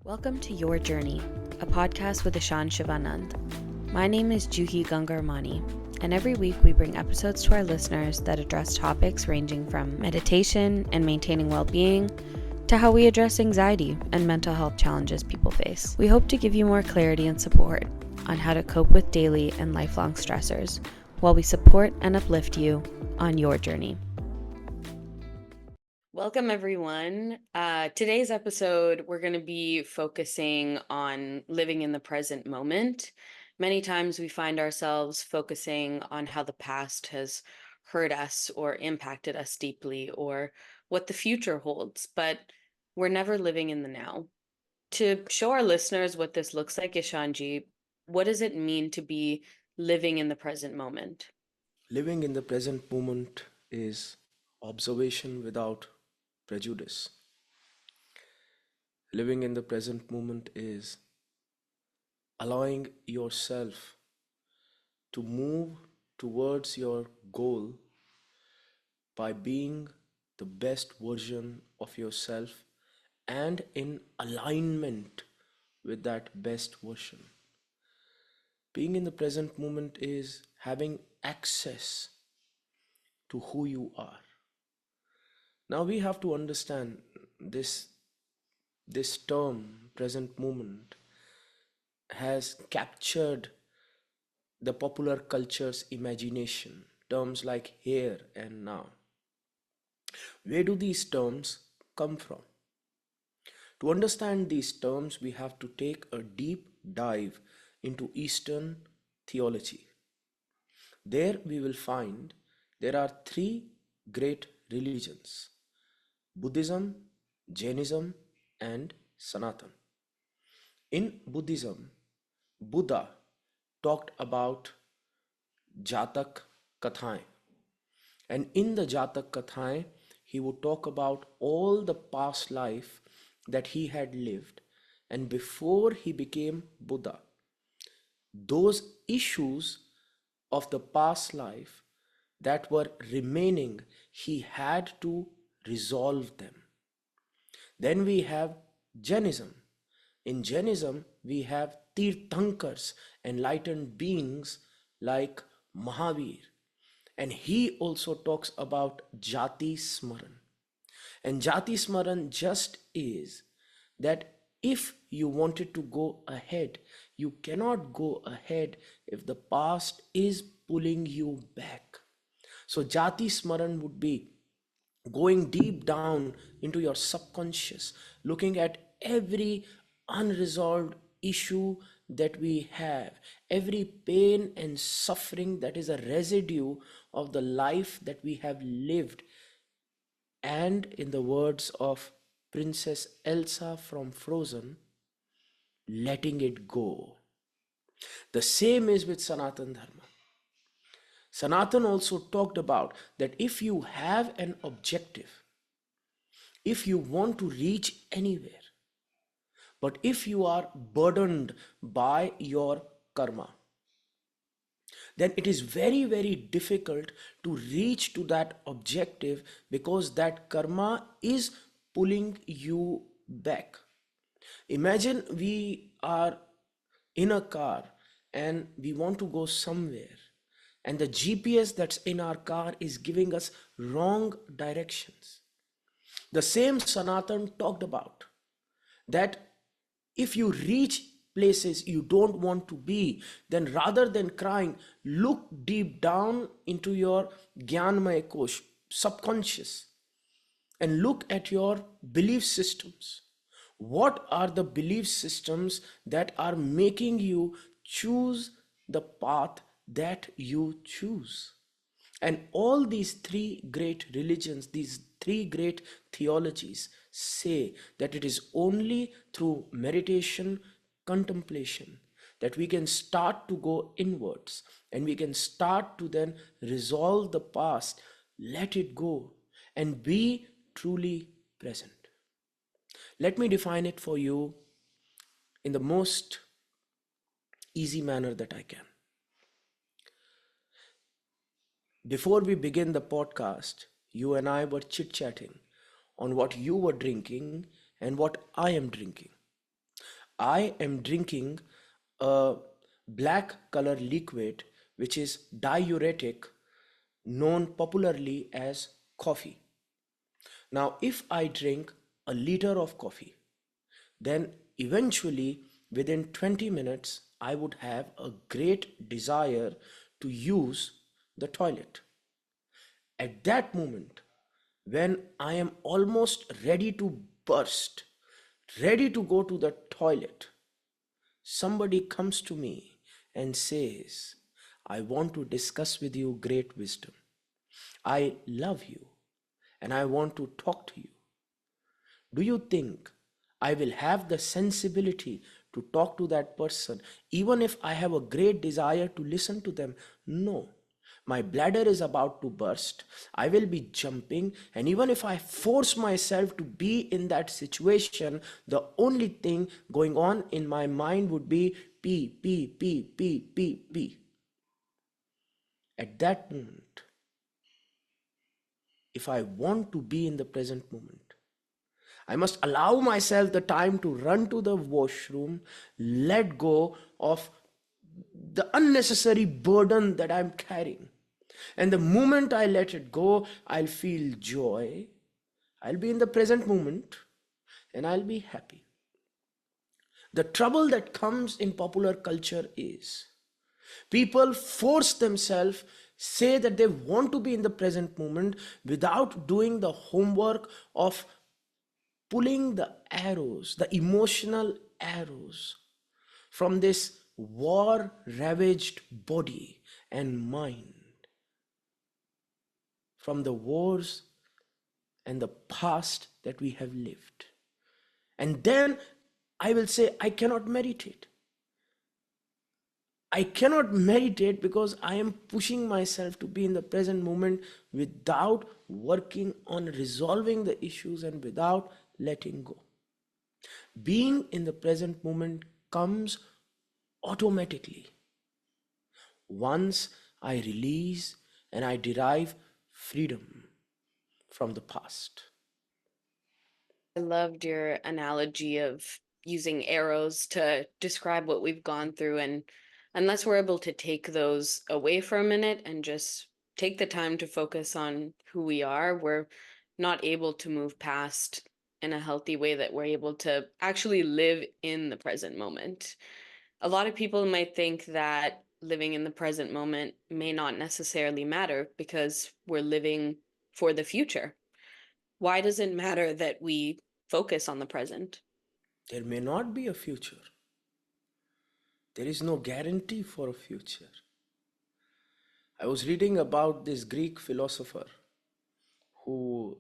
Welcome to Your Journey, a podcast with Ishan Shivanand. My name is Juhi Gangaramani, and every week we bring episodes to our listeners that address topics ranging from meditation and maintaining well-being to how we address anxiety and mental health challenges people face. We hope to give you more clarity and support on how to cope with daily and lifelong stressors while we support and uplift you on your journey. Welcome, everyone. Today's episode, we're going to be focusing on living in the present moment. Many times we find ourselves focusing on how the past has hurt us or impacted us deeply or what the future holds, but we're never living in the now. To show our listeners what this looks like, Ishanji, what does it mean to be living in the present moment? Living in the present moment is observation without prejudice. Living in the present moment is allowing yourself to move towards your goal by being the best version of yourself and in alignment with that best version. Being in the present moment is having access to who you are. Now we have to understand this this term present moment has captured the popular culture's imagination. Terms like here and now. Where do these terms come from? To understand these terms, we have to take a deep dive into Eastern theology. There we will find there are three great religions: Buddhism, Jainism, and Sanatan. In Buddhism, Buddha talked about Jatak Kathaएं. And in the Jatak Kathaएं, he would talk about all the past life that he had lived. And before he became Buddha, those issues of the past life that were remaining, he had to resolve them. Then we have Jainism. In Jainism, we have Tirthankars, enlightened beings like Mahavir. And he also talks about Jati Smaran. And Jati Smaran just is that if you wanted to go ahead, you cannot go ahead if the past is pulling you back. So Jati Smaran would be going deep down into your subconscious, looking at every unresolved issue that we have, every pain and suffering that is a residue of the life that we have lived. And in the words of Princess Elsa from Frozen, letting it go. The same is with Sanatan Dharma. Sanatan also talked about that if you have an objective, if you want to reach anywhere, but if you are burdened by your karma, then it is very, very difficult to reach to that objective because that karma is pulling you back. Imagine we are in a car and we want to go somewhere, and the GPS that's in our car is giving us wrong directions. The same Sanatan talked about that if you reach places you don't want to be, then rather than crying, look deep down into your Gyanmaya Kosh, subconscious, and look at your belief systems. What are the belief systems that are making you choose the path that you choose? And all these three great religions, these three great theologies say that it is only through meditation, contemplation, that we can start to go inwards and we can start to then resolve the past, let it go, and be truly present. Let me define it for you in the most easy manner that I can. Before we begin the podcast, you and I were chit chatting on what you were drinking and what I am drinking. I am drinking a black color liquid which is diuretic, known popularly as coffee. Now, if I drink a liter of coffee, then eventually within 20 minutes, I would have a great desire to use the toilet. At that moment, when I am almost ready to burst, ready to go to the toilet, somebody comes to me and says, I want to discuss with you great wisdom. I love you and I want to talk to you. Do you think I will have the sensibility to talk to that person even if I have a great desire to listen to them? No. My bladder is about to burst. I will be jumping, and even if I force myself to be in that situation, the only thing going on in my mind would be pee, pee, pee, pee, pee, pee. At that moment, if I want to be in the present moment, I must allow myself the time to run to the washroom, let go of the unnecessary burden that I'm carrying. And the moment I let it go, I'll feel joy. I'll be in the present moment and I'll be happy. The trouble that comes in popular culture is people force themselves, say that they want to be in the present moment without doing the homework of pulling the arrows, the emotional arrows from this war ravaged body and mind, from the wars and the past that we have lived. And then I will say, I cannot meditate. I cannot meditate because I am pushing myself to be in the present moment without working on resolving the issues and without letting go. Being in the present moment comes automatically once I release and I derive freedom from the past. I loved your analogy of using arrows to describe what we've gone through. And unless we're able to take those away for a minute and just take the time to focus on who we are, we're not able to move past in a healthy way that we're able to actually live in the present moment. A lot of people might think that living in the present moment may not necessarily matter because we're living for the future. Why does it matter that we focus on the present? There may not be a future. There is no guarantee for a future. I was reading about this Greek philosopher who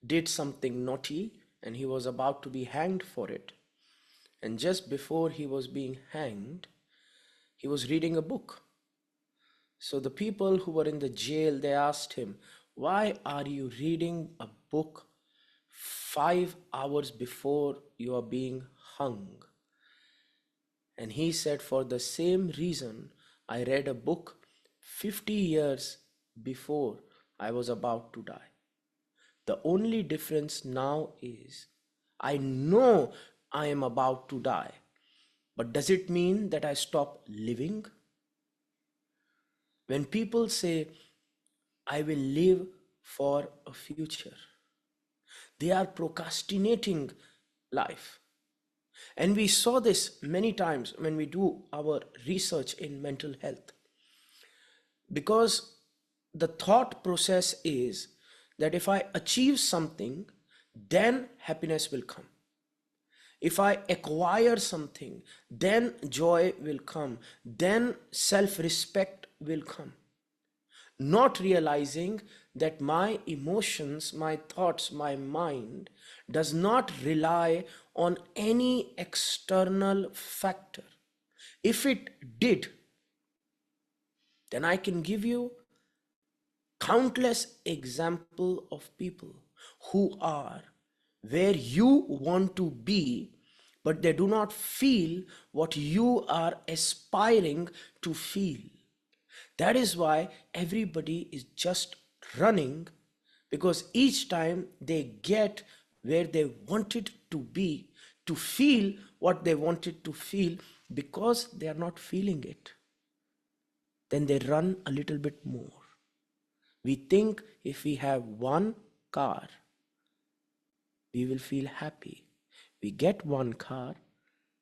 did something naughty and he was about to be hanged for it. And just before he was being hanged, he was reading a book. So the people who were in the jail, they asked him, why are you reading a book 5 hours before you are being hung? And he said, for the same reason I read a book 50 years before I was about to die. The only difference now is I know I am about to die. But does it mean that I stop living? When people say, I will live for a future, they are procrastinating life. And we saw this many times when we do our research in mental health. Because the thought process is that if I achieve something, then happiness will come. If I acquire something, then joy will come, then self-respect will come. Not realizing that my emotions, my thoughts, my mind does not rely on any external factor. If it did, then I can give you countless example of people who are where you want to be, but they do not feel what you are aspiring to feel. That is why everybody is just running, because each time they get where they wanted to be, to feel what they wanted to feel because they are not feeling it. Then they run a little bit more. We think if we have one car, we will feel happy. We get one car,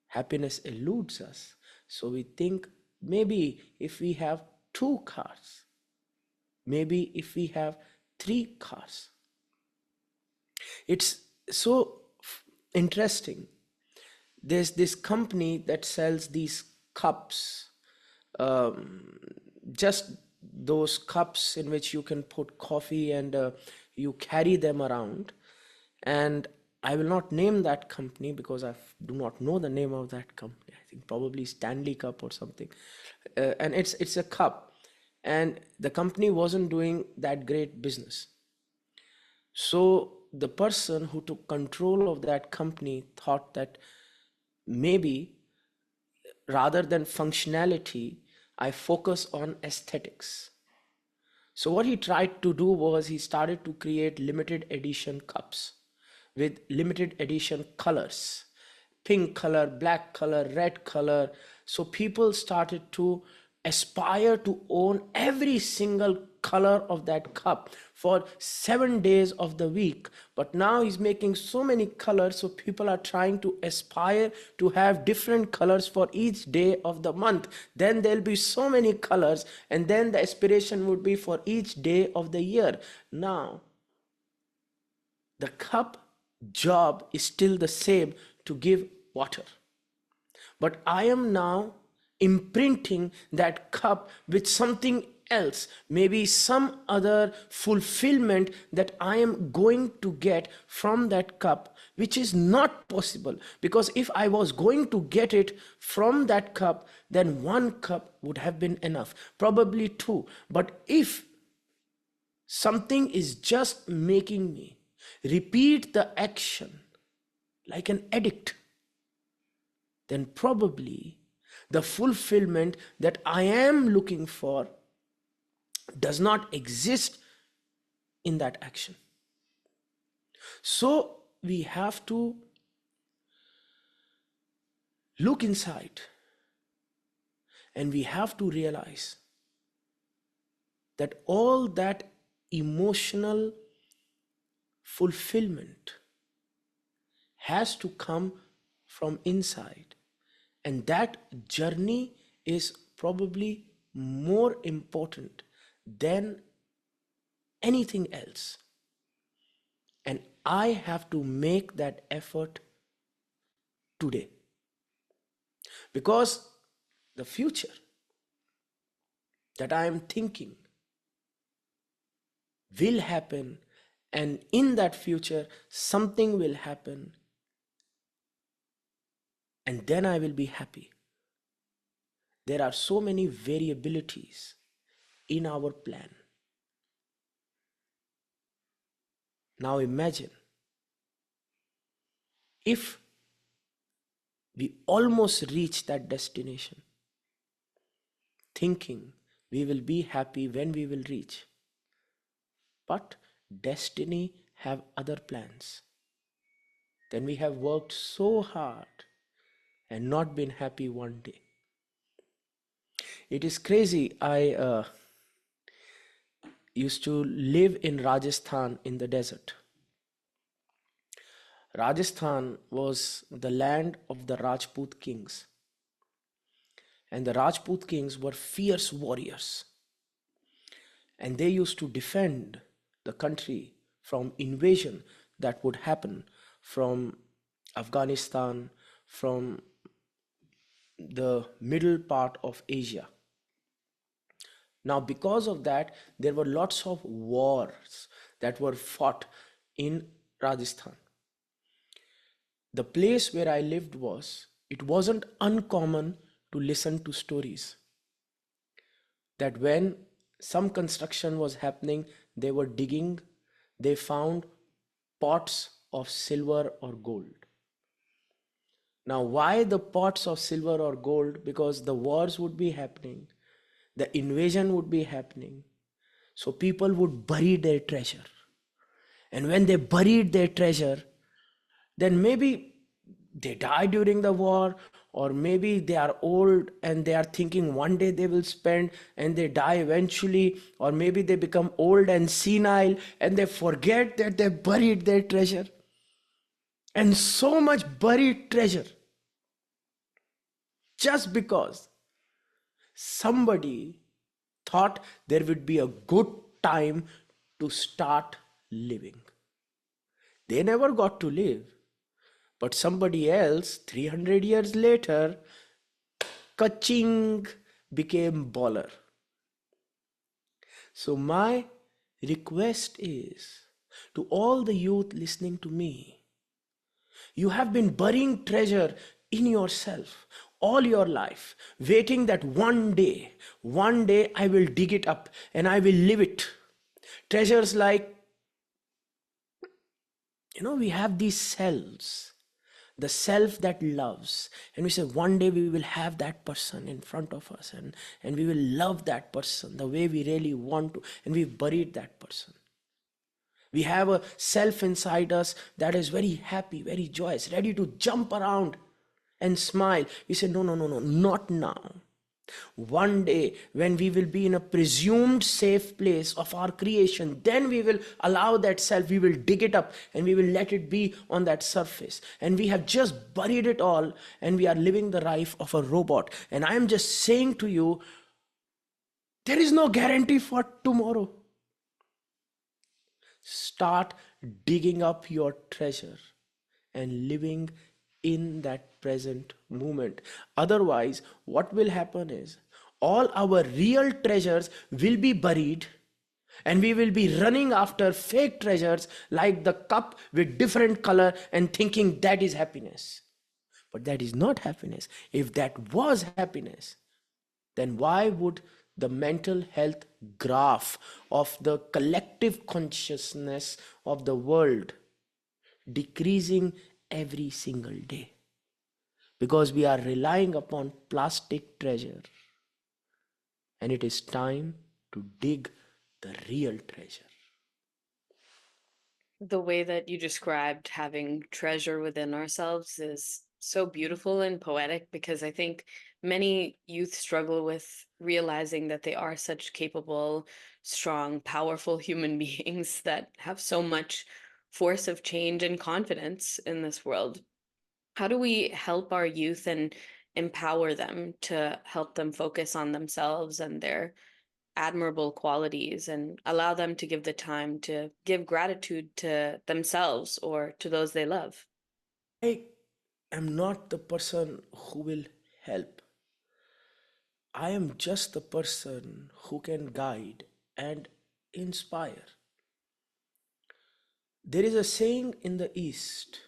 happiness eludes us. So we think maybe if we have two cars, maybe if we have three cars. It's so interesting. There's this company that sells these cups, just those cups in which you can put coffee and you carry them around. And I will not name that company because I do not know the name of that company. I think probably Stanley Cup or something. And it's a cup. And the company wasn't doing that great business. So the person who took control of that company thought that maybe rather than functionality, I focus on aesthetics. So what he tried to do was he started to create limited edition cups with limited edition colors, pink color, black color, red color. So people started to aspire to own every single color of that cup for 7 days of the week. But now he's making so many colors, so people are trying to aspire to have different colors for each day of the month. Then there'll be so many colors, and then the aspiration would be for each day of the year. Now the cup job is still the same, to give water, but I am now imprinting that cup with something else, maybe some other fulfillment that I am going to get from that cup, which is not possible, because if I was going to get it from that cup, then one cup would have been enough, probably two. But if something is just making me repeat the action like an addict, then probably the fulfillment that I am looking for does not exist in that action. So we have to look inside, and we have to realize that all that emotional fulfillment has to come from inside, and that journey is probably more important than anything else. And I have to make that effort today, because the future that I am thinking will happen, and in that future something will happen, and then I will be happy. There are so many variabilities in our plan. Now imagine if we almost reach that destination, thinking we will be happy when we will reach. But destiny have other plans. Then we have worked so hard and not been happy one day. It is crazy. I used to live in Rajasthan in the desert. Rajasthan was the land of the Rajput kings. And the Rajput kings were fierce warriors. And they used to defend the country from invasion that would happen from Afghanistan, from the middle part of Asia. Now, because of that, there were lots of wars that were fought in Rajasthan. The place where I lived it wasn't uncommon to listen to stories that when some construction was happening, they were digging, they found pots of silver or gold. Now, why the pots of silver or gold? Because the wars would be happening, the invasion would be happening, so people would bury their treasure. And when they buried their treasure, then maybe they die during the war, or maybe they are old and they are thinking one day they will spend and they die eventually, or maybe they become old and senile and they forget that they buried their treasure. And so much buried treasure just because somebody thought there would be a good time to start living. They never got to live, but somebody else 300 years later, kaching, became baller. So my request is to all the youth listening to me, you have been burying treasure in yourself all your life, waiting that one day I will dig it up and I will live it. Treasures like, we have these selves, the self that loves, and we say one day we will have that person in front of us, and we will love that person the way we really want to, and we've buried that person. We have a self inside us that is very happy, very joyous, ready to jump around and smile. We say, no, no, no, no, not now. One day, when we will be in a presumed safe place of our creation, then we will allow that self, we will dig it up and we will let it be on that surface. And we have just buried it all and we are living the life of a robot. And I am just saying to you, there is no guarantee for tomorrow. Start digging up your treasure and living in that present moment. Otherwise, what will happen is all our real treasures will be buried and we will be running after fake treasures like the cup with different color and thinking that is happiness. But that is not happiness. If that was happiness, then why would the mental health graph of the collective consciousness of the world decreasing every single day? Because we are relying upon plastic treasure, and it is time to dig the real treasure. The way that you described having treasure within ourselves is so beautiful and poetic, because I think many youth struggle with realizing that they are such capable, strong, powerful human beings that have so much force of change and confidence in this world. How do we help our youth and empower them to help them focus on themselves and their admirable qualities, and allow them to give the time to give gratitude to themselves or to those they love? I am not the person who will help. I am just the person who can guide and inspire. There is a saying in the East,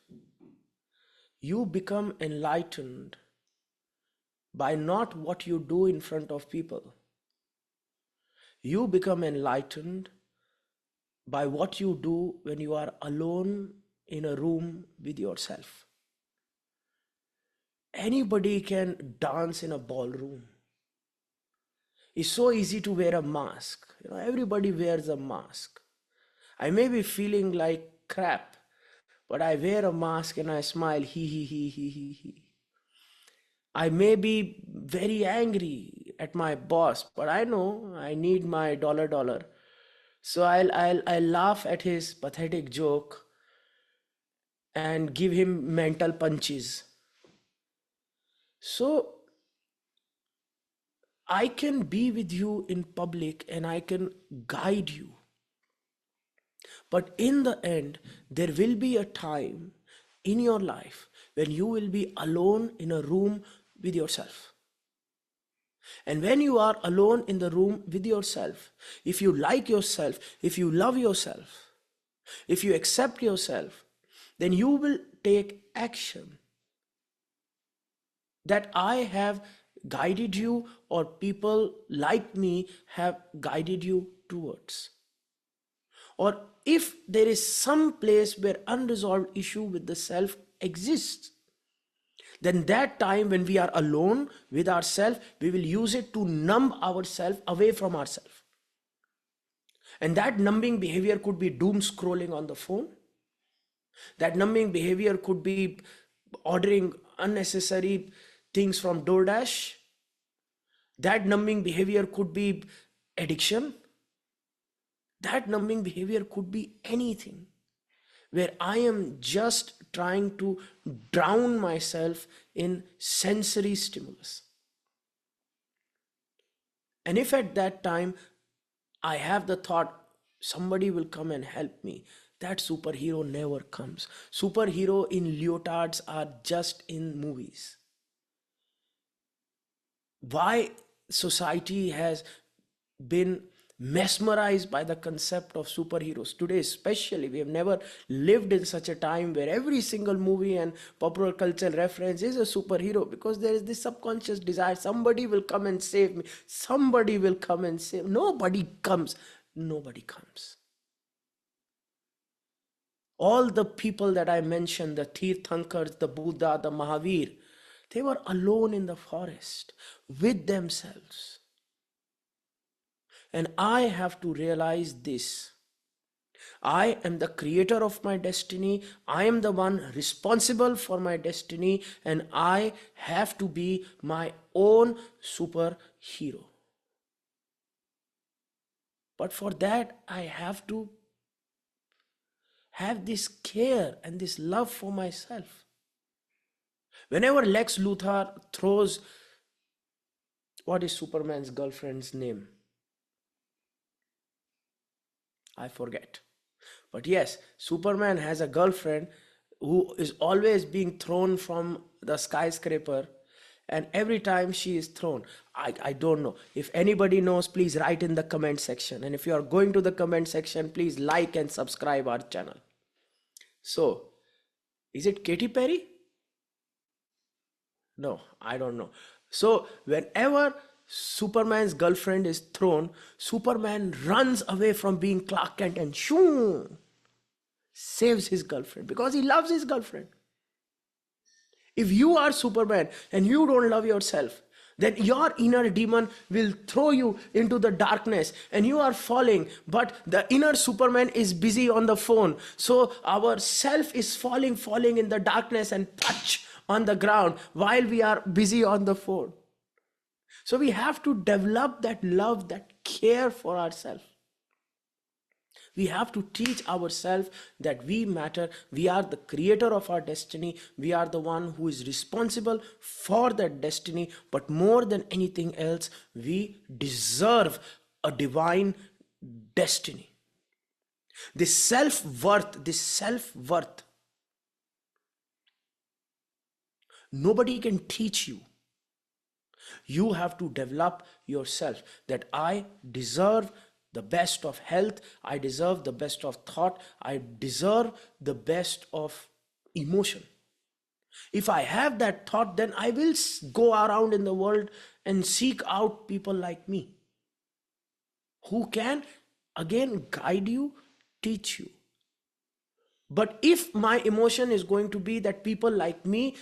you become enlightened by not what you do in front of people. You become enlightened by what you do when you are alone in a room with yourself. Anybody can dance in a ballroom. It's so easy to wear a mask. Everybody wears a mask. I may be feeling like crap, but I wear a mask and I smile, he. I may be very angry at my boss, but I know I need my dollar. So I'll laugh at his pathetic joke and give him mental punches. So I can be with you in public and I can guide you. But in the end, there will be a time in your life when you will be alone in a room with yourself. And when you are alone in the room with yourself, if you like yourself, if you love yourself, if you accept yourself, then you will take action that I have guided you or people like me have guided you towards. Or if there is some place where unresolved issue with the self exists, then that time when we are alone with ourselves, we will use it to numb ourselves away from ourselves. And that numbing behavior could be doom scrolling on the phone. That numbing behavior could be ordering unnecessary things from DoorDash. That numbing behavior could be addiction. That numbing behavior could be anything where I am just trying to drown myself in sensory stimulus. And if at that time I have the thought, somebody will come and help me, that superhero never comes. Superhero in leotards are just in movies. Why society has been mesmerized by the concept of superheroes today, especially we have never lived in such a time where every single movie and popular culture reference is a superhero, because there is this subconscious desire, somebody will come and save me, somebody will come and save. Nobody comes. Nobody comes. All the people that I mentioned, the Tirthankars, the Buddha, the Mahavir, they were alone in the forest with themselves. And I have to realize this. I am the creator of my destiny. I am the one responsible for my destiny. And I have to be my own superhero. But for that, I have to have this care and this love for myself. Whenever Lex Luthor throws, what is Superman's girlfriend's name? I forget. But yes, Superman has a girlfriend who is always being thrown from the skyscraper, and every time she is thrown, I don't know. If anybody knows, please write in the comment section. And if you are going to the comment section, please like and subscribe our channel. So, is it Katy Perry? No, I don't know. So, whenever Superman's girlfriend is thrown, Superman runs away from being Clark Kent and shoo, saves his girlfriend because he loves his girlfriend. If you are Superman and you don't love yourself, then your inner demon will throw you into the darkness and you are falling, but the inner Superman is busy on the phone. So our self is falling in the darkness and touch on the ground while we are busy on the phone. So we have to develop that love, that care for ourselves. We have to teach ourselves that we matter. We are the creator of our destiny. We are the one who is responsible for that destiny. But more than anything else, we deserve a divine destiny. This self-worth, nobody can teach you. You have to develop yourself, that I deserve the best of health, I deserve the best of thought, I deserve the best of emotion. If I have that thought, then I will go around in the world and seek out people like me who can again guide you, teach you. But if my emotion is going to be that people like me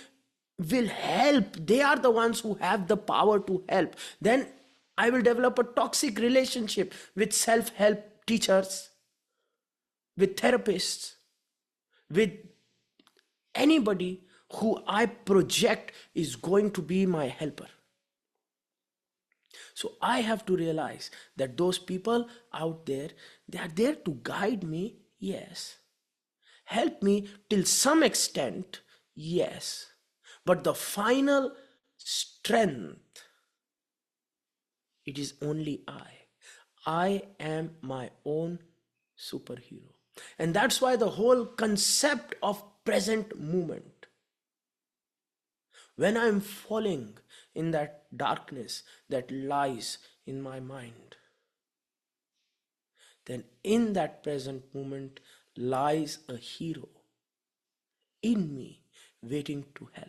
will help, they are the ones who have the power to help, then I will develop a toxic relationship with self-help teachers, with therapists, with anybody who I project is going to be my helper. So I have to realize that those people out there, they are there to guide me, yes. Help me till some extent, yes. But the final strength, it is only I. I am my own superhero. And that's why the whole concept of present moment, when I'm falling in that darkness that lies in my mind, then in that present moment lies a hero in me waiting to help.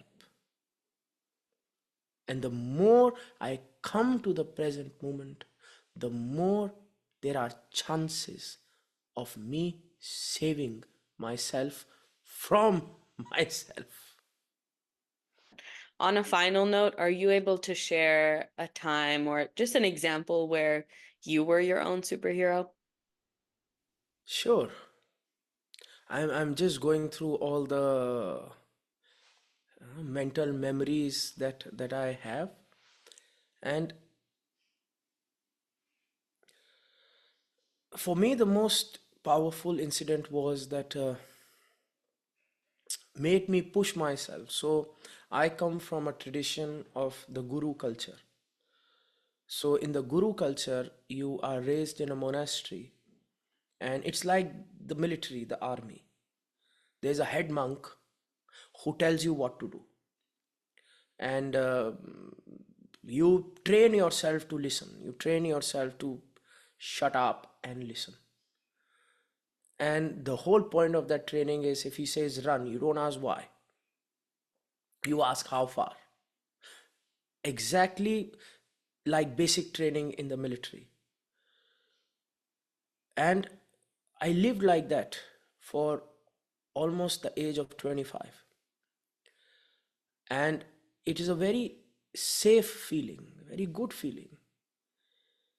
And the more I come to the present moment, the more there are chances of me saving myself from myself. On a final note, are you able to share a time or just an example where you were your own superhero? Sure. I'm just going through all the mental memories that I have. And for me, the most powerful incident was that made me push myself. So I come from a tradition of the guru culture. So in the guru culture, you are raised in a monastery, and it's like the military, the army. There's a head monk who tells you what to do, and you train yourself to listen. You train yourself to shut up and listen. And the whole point of that training is, if he says run, you don't ask why. You ask how far. Exactly like basic training in the military. And I lived like that for almost the age of 25. And it is a very safe feeling, very good feeling.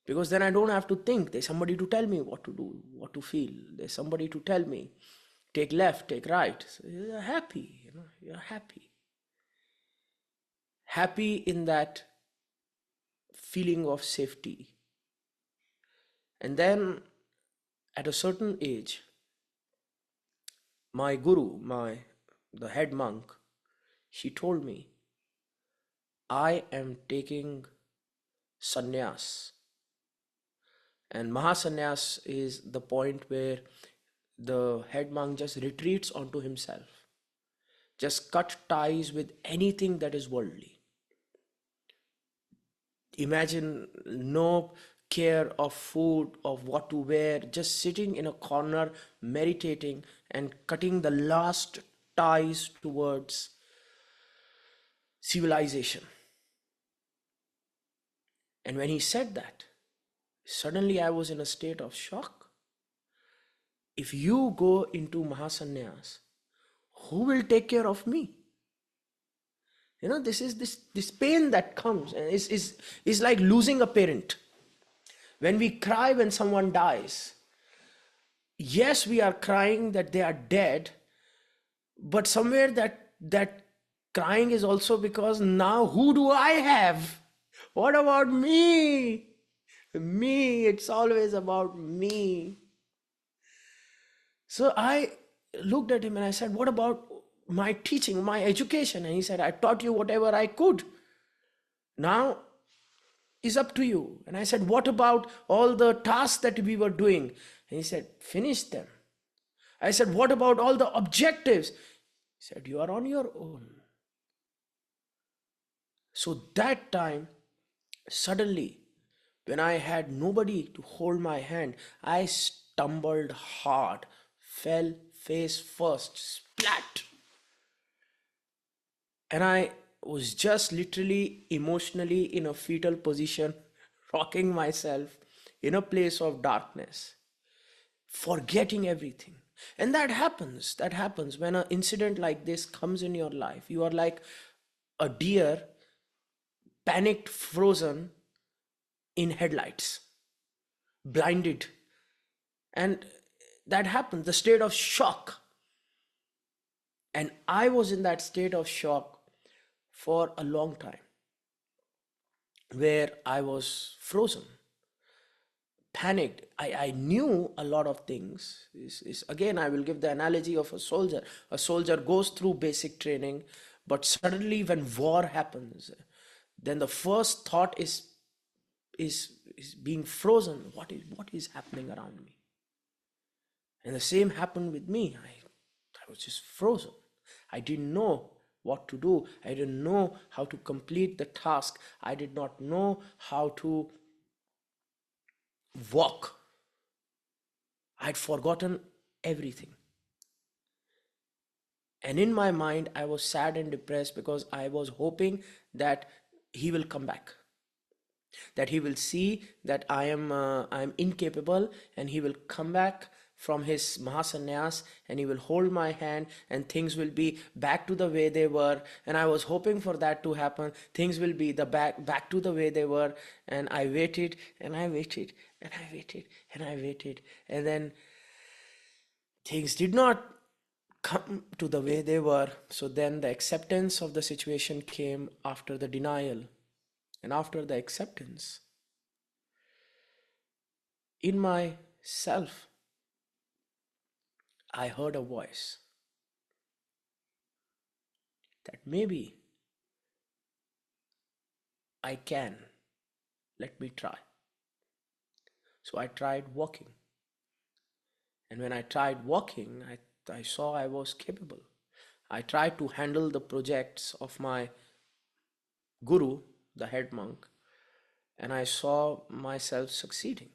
Because then I don't have to think. There's somebody to tell me what to do, what to feel. There's somebody to tell me, take left, take right. So you're happy, you're happy. Happy in that feeling of safety. And then at a certain age, my guru, the head monk, she told me, I am taking sannyas. And Mahasannyas is the point where the head monk just retreats onto himself, just cut ties with anything that is worldly. Imagine no care of food, of what to wear, just sitting in a corner, meditating and cutting the last ties towards civilization. And when he said that, suddenly I was in a state of shock. If you go into Mahasanyas, who will take care of me? This is this pain that comes, and is like losing a parent. When we cry when someone dies, yes, we are crying that they are dead, but somewhere that crying is also because now who do I have? What about me? Me, it's always about me. So I looked at him and I said, what about my teaching, my education? And he said, I taught you whatever I could. Now is up to you. And I said, what about all the tasks that we were doing? And he said, finish them. I said, what about all the objectives? He said, you are on your own. So that time, suddenly, when I had nobody to hold my hand, I stumbled hard, fell face first, splat. And I was just literally emotionally in a fetal position, rocking myself in a place of darkness, forgetting everything. And that happens when an incident like this comes in your life. You are like a deer, panicked, frozen in headlights, blinded. And that happens, the state of shock. And I was in that state of shock for a long time, where I was frozen, panicked. I knew a lot of things. Again, I will give the analogy of a soldier. A soldier goes through basic training, but suddenly when war happens, then the first thought is being frozen. What is happening around me? And the same happened with me. I was just frozen. I didn't know what to do. I didn't know how to complete the task. I did not know how to walk. I'd forgotten everything. And in my mind, I was sad and depressed because I was hoping that he will come back, that he will see that I am incapable, and he will come back from his Mahasanyas and he will hold my hand and things will be back to the way they were. And I was hoping for that to happen. Things will be the back to the way they were. And I waited and I waited and I waited and I waited. And then things did not come to the way they were. So then the acceptance of the situation came after the denial. And after the acceptance, in myself, I heard a voice that maybe I can. Let me try. So I tried walking. And when I tried walking, I saw I was capable. I tried to handle the projects of my guru, the head monk, and I saw myself succeeding.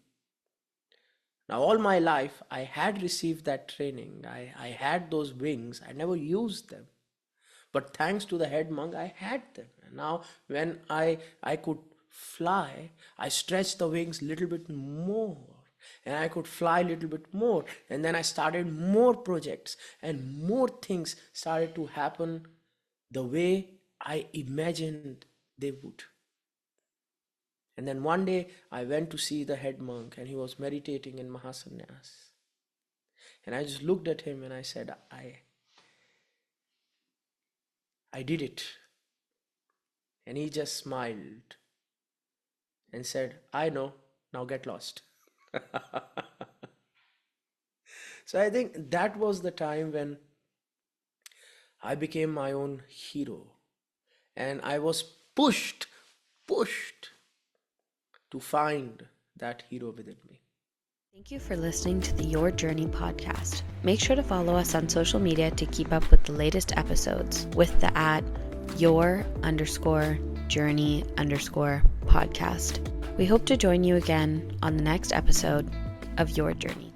Now, all my life, I had received that training. I had those wings. I never used them. But thanks to the head monk, I had them. And now, when I could fly, I stretched the wings a little bit more. And I could fly a little bit more. And then I started more projects. And more things started to happen the way I imagined they would. And then one day I went to see the head monk and he was meditating in Mahasanyas. And I just looked at him and I said, I did it. And he just smiled and said, I know, now get lost. So I think that was the time when I became my own hero. And I was pushed to find that hero within me. Thank you for listening to the Your Journey podcast. Make sure to follow us on social media to keep up with the latest episodes with the @your_journey_podcast. We hope to join you again on the next episode of Your Journey.